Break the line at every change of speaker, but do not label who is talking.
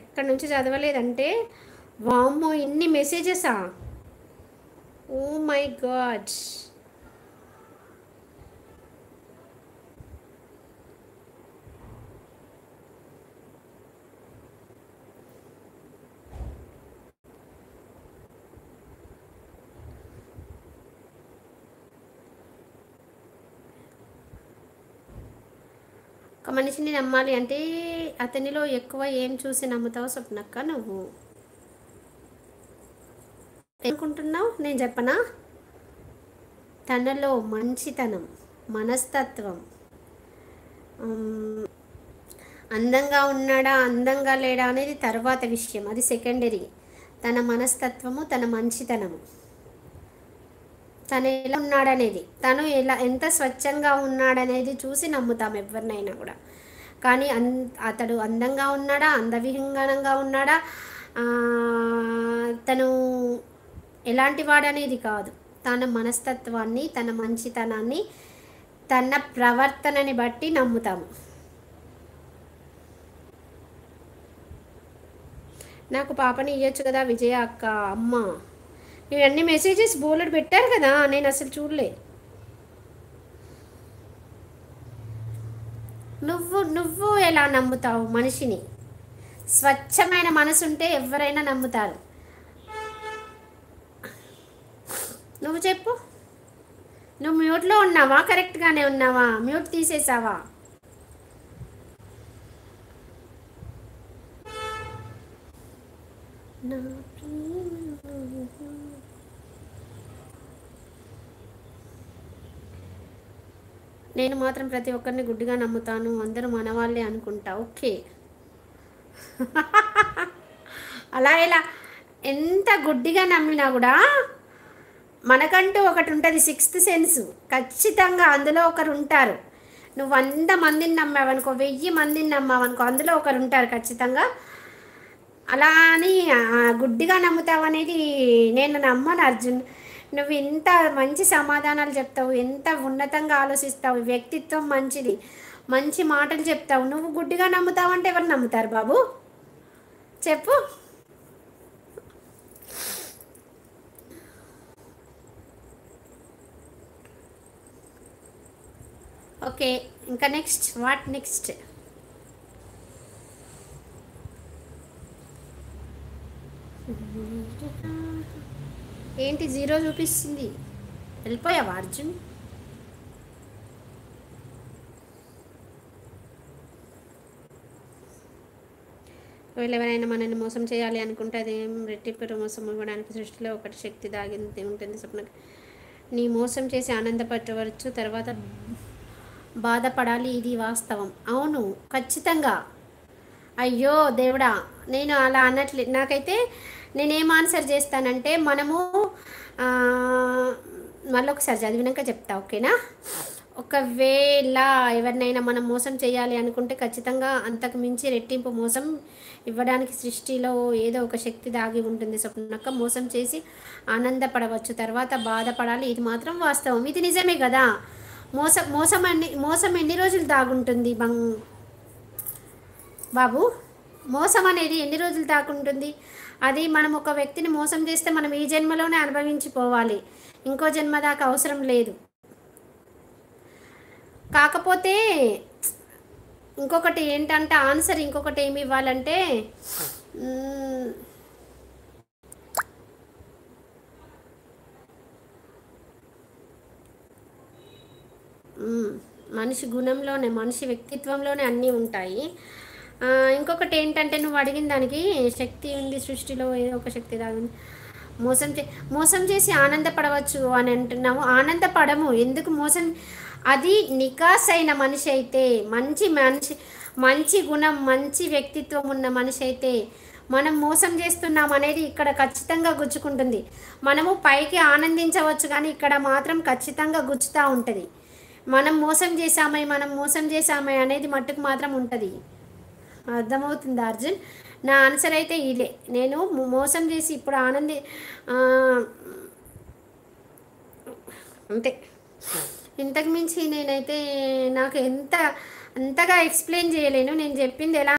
ఎక్కడి నుంచి చదవలేదంటే వామ్మో ఇన్ని మెసేజెసా. Oh my God. ఒక మనిషిని నమ్మాలి అంటే అతనిలో ఎక్కువ ఏం చూసి నమ్ముతావు స్వప్నక్క నువ్వు? అనుకుంటున్నావు నేను చెప్పనా? తనలో మంచితనం, మనస్తత్వం, అందంగా ఉన్నాడా అందంగా లేడా అనేది తర్వాత విషయం, అది సెకండరీ. తన మనస్తత్వము, తన మంచితనము, తను ఎలా ఉన్నాడనేది, తను ఎంత స్వచ్ఛంగా ఉన్నాడనేది చూసి నమ్ముతాం ఎవరినైనా కూడా. కానీ అతడు అందంగా ఉన్నాడా, అందవిహంగనంగా ఉన్నాడా, తను ఎలాంటి వాడనేది కాదు, తన మనస్తత్వాన్ని, తన మంచితనాన్ని, తన ప్రవర్తనని బట్టి నమ్ముతాము. నాకు పాపని ఇవ్వచ్చు కదా విజయ అక్క. అమ్మ ఇవన్నీ మెసేజెస్ బోలెడు పెట్టారు కదా, నేను అసలు చూడలే. నువ్వు ఎలా నమ్ముతావు మనిషిని? స్వచ్ఛమైన మనసు ఉంటే ఎవరైనా నమ్ముతారు. నువ్వు చెప్పు. నువ్వు మ్యూట్లో ఉన్నావా, కరెక్ట్గానే ఉన్నావా, మ్యూట్ తీసేసావా? నేను మాత్రం ప్రతి ఒక్కరిని గుడ్డిగా నమ్ముతాను, అందరూ మన వాళ్ళే అనుకుంటా. ఓకే. అలా ఎలా? ఎంత గుడ్డిగా నమ్మినా కూడా మనకంటూ ఒకటి ఉంటుంది, సిక్స్త్ సెన్స్. ఖచ్చితంగా అందులో ఒకరు ఉంటారు. నువ్వు 100 మందిని నమ్మావనుకో, 1000 మందిని నమ్మావనుకో, అందులో ఒకరు ఉంటారు ఖచ్చితంగా. అలా అని గుడ్డిగా నమ్ముతావు అనేది నేను నమ్మను అర్జున్. నువ్వు ఇంత మంచి సమాధానాలు చెప్తావు, ఎంత ఉన్నతంగా ఆలోచిస్తావు, వ్యక్తిత్వం మంచిది, మంచి మాటలు చెప్తావు. నువ్వు గుడ్డిగా నమ్ముతావు అంటే ఎవరు నమ్ముతారు బాబు చెప్పు? ఓకే, ఇంకా నెక్స్ట్, వాట్ నెక్స్ట్? ఏంటి జీరో చూపిస్తుంది? వెళ్ళిపోయావా అర్జున్? ఒకవేళ ఎవరైనా మనల్ని మోసం చేయాలి అనుకుంటే అదేం రెట్టింపు మోసం ఇవ్వడానికి సృష్టిలో ఒకటి శక్తి దాగింది ఉంటుంది స్వప్న. నీ మోసం చేసి ఆనందపడవచ్చు, తర్వాత బాధపడాలి, ఇది వాస్తవం. అవును, ఖచ్చితంగా. అయ్యో దేవుడా, నేను అలా అన్నట్లే. నాకైతే నేనేం ఆన్సర్ చేస్తానంటే, మనము మళ్ళీ ఒకసారి చదివినాక చెప్తా, ఓకేనా? ఒకవేళ ఎవరినైనా మనం మోసం చేయాలి అనుకుంటే ఖచ్చితంగా అంతకు మించి రెట్టింపు మోసం ఇవ్వడానికి సృష్టిలో ఏదో ఒక శక్తి దాగి ఉంటుంది స్వప్నక్క. మోసం చేసి ఆనందపడవచ్చు, తర్వాత బాధపడాలి, ఇది మాత్రం వాస్తవం. ఇది నిజమే కదా. మోసం ఎన్ని రోజులు దాగుంటుంది బాబు? మోసం అనేది ఎన్ని రోజులు దాకుంటుంది? అది మనం ఒక వ్యక్తిని మోసం చేస్తే మనం ఈ జన్మలోనే అనుభవించిపోవాలి, ఇంకో జన్మ దాకా అవసరం లేదు. కాకపోతే ఇంకొకటి ఏంటంటే ఆన్సర్, ఇంకొకటి ఏమి ఇవ్వాలంటే, మనిషి గుణంలోనే, మనిషి వ్యక్తిత్వంలోనే అన్నీ ఉంటాయి. ఇంకొకటి ఏంటంటే, నువ్వు అడిగిన దానికి శక్తి ఉంది సృష్టిలో, ఏదో ఒక శక్తి దాగింది. మోసం చేసి ఆనందపడవచ్చు అని అంటున్నావు. ఆనందపడము. ఎందుకు? మోసం అది నికాస్ అయిన మనిషి అయితే, మంచి గుణం, మంచి వ్యక్తిత్వం ఉన్న మనిషి అయితే మనం మోసం చేస్తున్నాం అనేది ఇక్కడ ఖచ్చితంగా గుచ్చుకుంటుంది. మనము పైకి ఆనందించవచ్చు కానీ ఇక్కడ మాత్రం ఖచ్చితంగా గుచ్చుతూ ఉంటుంది. మనం మోసం చేసామే అనేది మట్టుకు మాత్రం ఉంటుంది. అర్థమవుతుంది అర్జున్? నా ఆన్సర్ అయితే ఇదే. నేను మోసం చేసి ఇప్పుడు అంతే. ఇంతకు మించి నేనైతే నాకు అంతగా ఎక్స్ప్లెయిన్ చేయలేను. నేను చెప్పింది ఎలా